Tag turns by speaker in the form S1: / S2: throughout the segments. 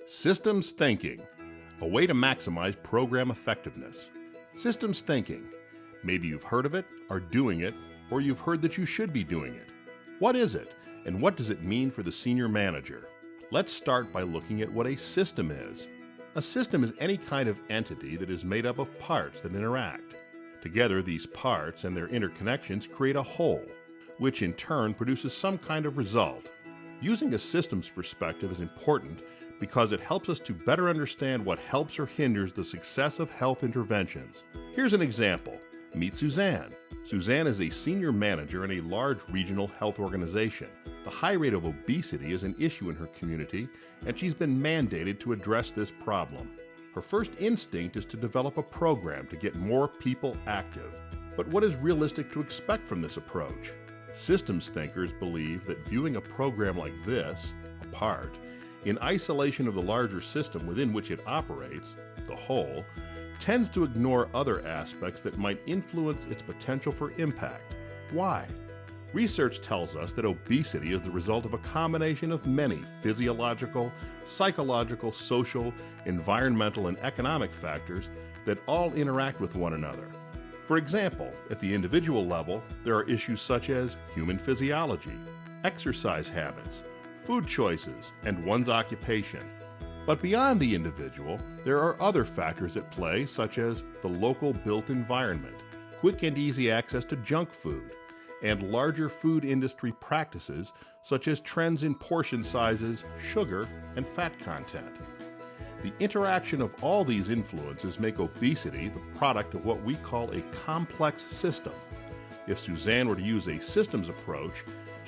S1: Systems thinking, a way to maximize program effectiveness. Systems thinking. Maybe you've heard of it, are doing it, or you've heard that you should be doing it. What is it, and what does it mean for the senior manager? Let's start by looking at what a system is. A system is any kind of entity that is made up of parts that interact. Together, these parts and their interconnections create a whole, which in turn produces some kind of result. Using a systems perspective is important because it helps us to better understand what helps or hinders the success of health interventions. Here's an example. Meet Suzanne. Suzanne is a senior manager in a large regional health organization. The high rate of obesity is an issue in her community, and she's been mandated to address this problem. Her first instinct is to develop a program to get more people active. But what is realistic to expect from this approach? Systems thinkers believe that viewing a program like this, apart, in isolation of the larger system within which it operates, the whole, tends to ignore other aspects that might influence its potential for impact. Why? Research tells us that obesity is the result of a combination of many physiological, psychological, social, environmental, and economic factors that all interact with one another. For example, at the individual level, there are issues such as human physiology, exercise habits, food choices, and one's occupation. But beyond the individual, there are other factors at play such as the local built environment, quick and easy access to junk food, and larger food industry practices such as trends in portion sizes, sugar, and fat content. The interaction of all these influences make obesity the product of what we call a complex system. If Suzanne were to use a systems approach,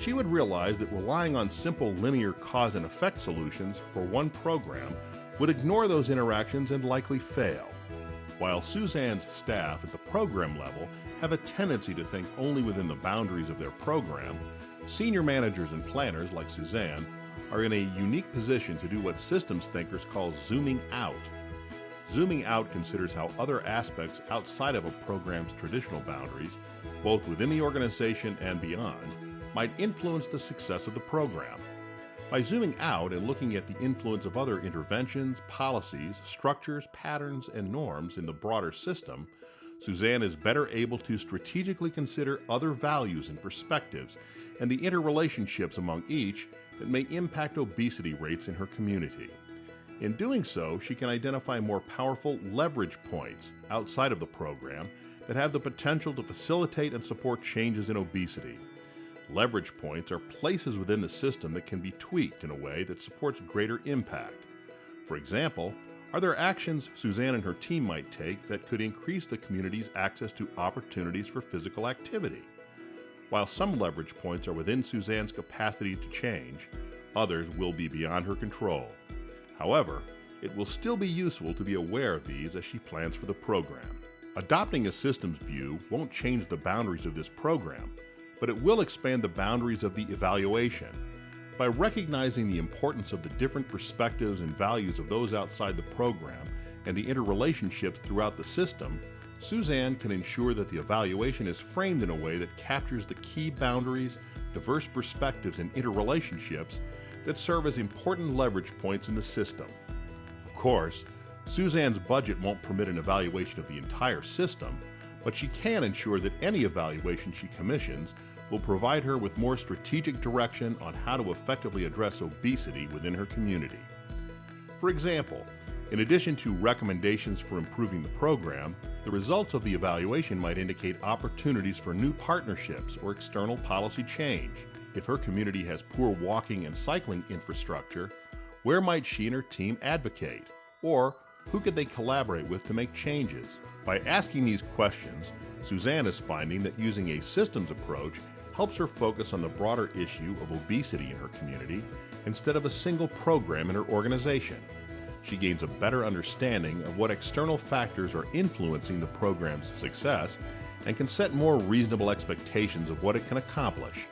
S1: she would realize that relying on simple linear cause and effect solutions for one program would ignore those interactions and likely fail. While Suzanne's staff at the program level have a tendency to think only within the boundaries of their program, senior managers and planners like Suzanne are in a unique position to do what systems thinkers call zooming out. Zooming out considers how other aspects outside of a program's traditional boundaries, both within the organization and beyond, might influence the success of the program. By zooming out and looking at the influence of other interventions, policies, structures, patterns, and norms in the broader system, Suzanne is better able to strategically consider other values and perspectives and the interrelationships among each that may impact obesity rates in her community. In doing so, she can identify more powerful leverage points outside of the program that have the potential to facilitate and support changes in obesity. Leverage points are places within the system that can be tweaked in a way that supports greater impact. For example, are there actions Suzanne and her team might take that could increase the community's access to opportunities for physical activity? While some leverage points are within Suzanne's capacity to change, others will be beyond her control. However, it will still be useful to be aware of these as she plans for the program. Adopting a systems view won't change the boundaries of this program, but it will expand the boundaries of the evaluation. By recognizing the importance of the different perspectives and values of those outside the program and the interrelationships throughout the system, Suzanne can ensure that the evaluation is framed in a way that captures the key boundaries, diverse perspectives, and interrelationships that serve as important leverage points in the system. Of course, Suzanne's budget won't permit an evaluation of the entire system, but she can ensure that any evaluation she commissions will provide her with more strategic direction on how to effectively address obesity within her community. For example, in addition to recommendations for improving the program, the results of the evaluation might indicate opportunities for new partnerships or external policy change. If her community has poor walking and cycling infrastructure, where might she and her team advocate? Or who could they collaborate with to make changes? By asking these questions, Suzanne is finding that using a systems approach helps her focus on the broader issue of obesity in her community instead of a single program in her organization. She gains a better understanding of what external factors are influencing the program's success and can set more reasonable expectations of what it can accomplish.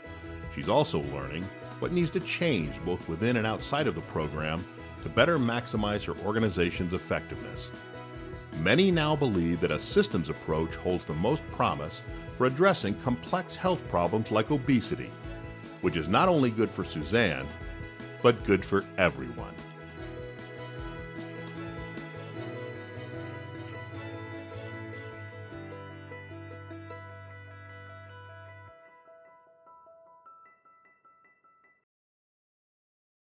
S1: She's also learning what needs to change both within and outside of the program to better maximize her organization's effectiveness. Many now believe that a systems approach holds the most promise for addressing complex health problems like obesity, which is not only good for Suzanne, but good for everyone.